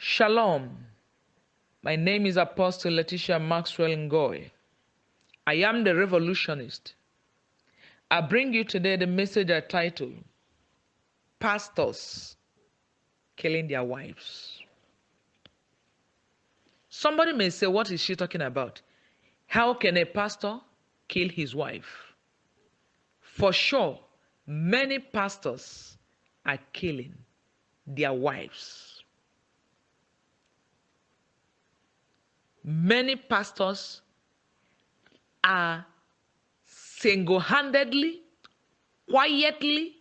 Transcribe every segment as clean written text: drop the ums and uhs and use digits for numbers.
Shalom. My name is Apostle Letitia Maxwell Ngoy. I am the Revolutionist. I bring you today the message I titled Pastors Killing Their Wives. Somebody may say, what is she talking about? How can a pastor kill his wife? For sure, many pastors are killing their wives. Many pastors are single-handedly, quietly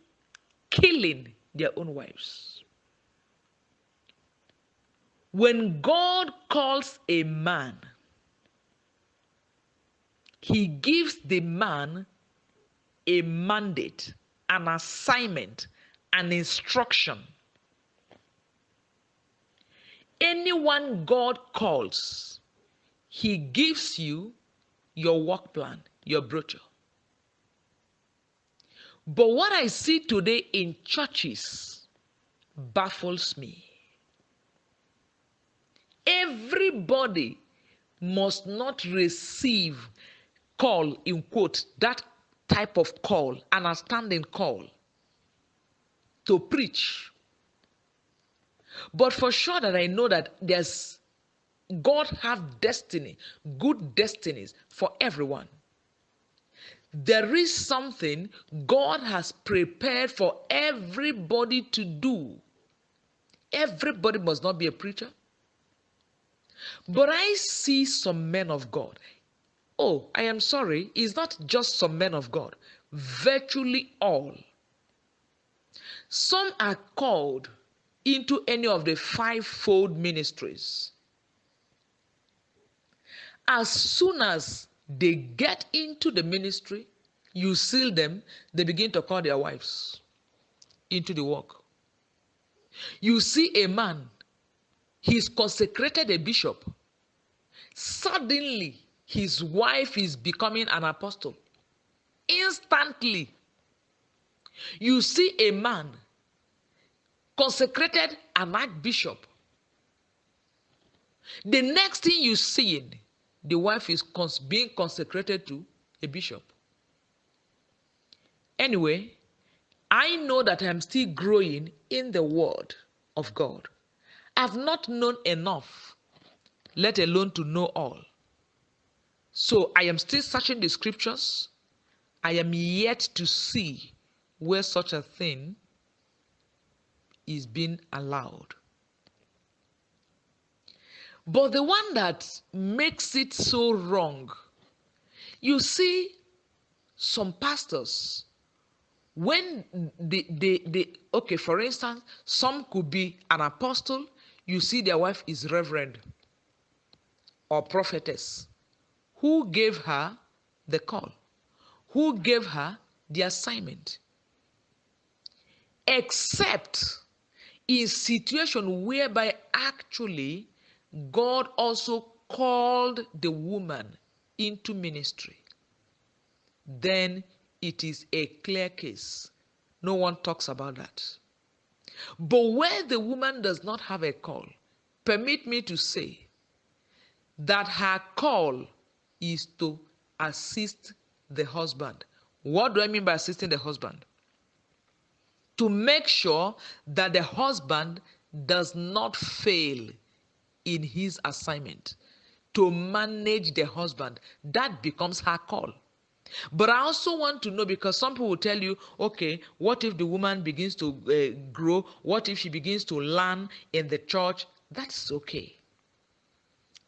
killing their own wives. When God calls a man, he gives the man a mandate, an assignment, an instruction. Anyone God calls, he gives you your work plan, your brochure. But what I see today in churches baffles me. Everybody must not receive call, in quote, that type of call, an outstanding call to preach. But for sure that I know that God have destiny, good destinies for everyone. There is something God has prepared for everybody to do. Everybody must not be a preacher. But I see some men of God. Oh, I am sorry, it's not just some men of God, virtually all. Some are called into any of the fivefold ministries. As soon as they get into the ministry, you seal them, they begin to call their wives into the work. You see a man, he's consecrated a bishop. Suddenly, his wife is becoming an apostle. Instantly. You see a man consecrated an archbishop. The next thing you see, the wife is being consecrated to a bishop. Anyway, I know that I'm still growing in the word of God. I've not known enough, let alone to know all. So I am still searching the scriptures. I am yet to see where such a thing is being allowed. But the one that makes it so wrong, you see some pastors, when okay, for instance, some could be an apostle, you see their wife is reverend or prophetess. Who gave her the call? Who gave her the assignment? Except in situation whereby actually God also called the woman into ministry, then it is a clear case. No one talks about that. But where the woman does not have a call, permit me to say that her call is to assist the husband. What do I mean by assisting the husband? To make sure that the husband does not fail in his assignment. To manage the husband, that becomes her call. But I also want to know, because some people will tell you, okay, what if the woman begins to grow? What if she begins to learn in the church? That's okay.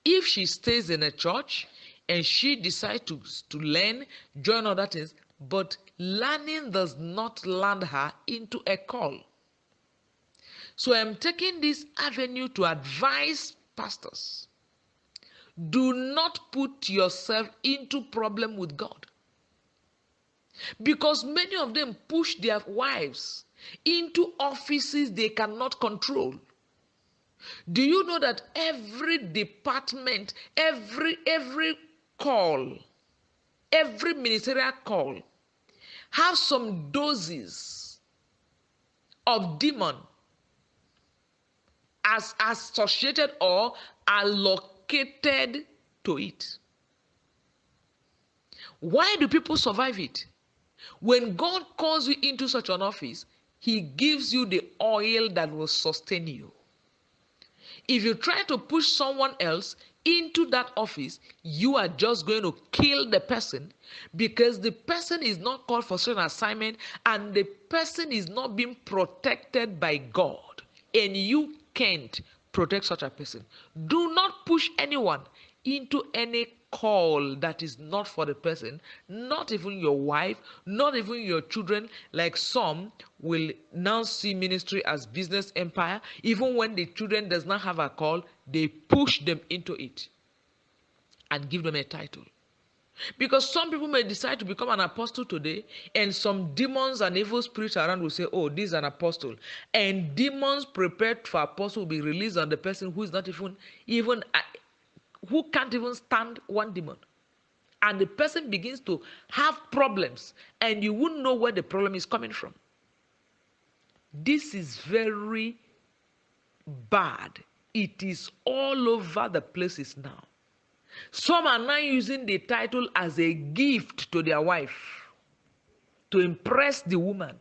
If she stays in a church and she decides to learn, join other things, but learning does not land her into a call. So I'm taking this avenue to advise pastors. Do not put yourself into problem with God. Because many of them push their wives into offices they cannot control. Do you know that every department, every call, every ministerial call have some doses of demon as associated or allocated to it. Why do people survive it? When God calls you into such an office, he gives you the oil that will sustain you. If you try to push someone else into that office, you are just going to kill the person, because the person is not called for such an assignment and the person is not being protected by God, and you can't protect such a person. Do not push anyone into any call that is not for the person, not even your wife, not even your children. Like some will now see ministry as business empire. Even when the children does not have a call, they push them into it and give them a title. Because some people may decide to become an apostle today, and some demons and evil spirits around will say, oh, this is an apostle. And demons prepared for apostle will be released on the person who is not even who can't even stand one demon. And the person begins to have problems, and you wouldn't know where the problem is coming from. This is very bad. It is all over the places now. Some are now using the title as a gift to their wife to impress the woman.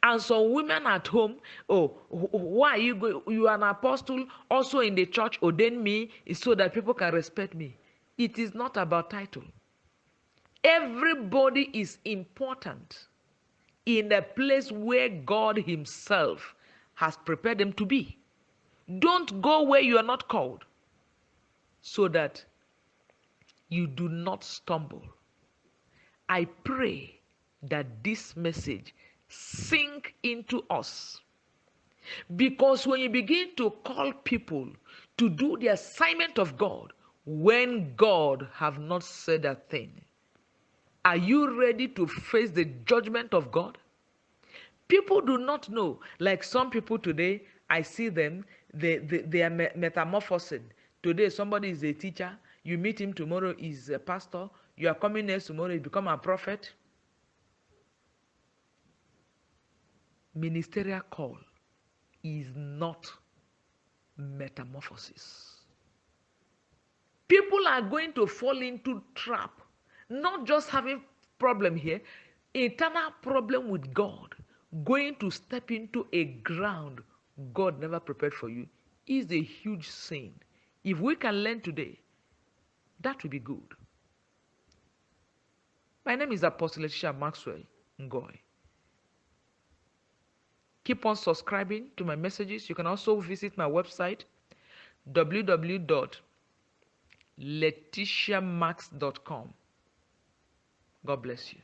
And some women at home, oh, why are you going? You are an apostle also in the church, ordain me so that people can respect me. It is not about title. Everybody is important in the place where God himself has prepared them to be. Don't go where you are not called, so that you do not stumble. I pray that this message sink into us, because when you begin to call people to do the assignment of God, when God have not said a thing, are you ready to face the judgment of God? People do not know. Like some people today, I see them, they are metamorphosing. Today, somebody is a teacher. You meet him tomorrow, he's a pastor. You are coming next tomorrow, he become a prophet. Ministerial call is not metamorphosis. People are going to fall into trap, not just having problem here, eternal problem with God. Going to step into a ground God never prepared for you is a huge sin. If we can learn today, that will be good. My name is Apostle Letitia Maxwell Ngoy. Keep on subscribing to my messages. You can also visit my website, www.letitiamax.com. God bless you.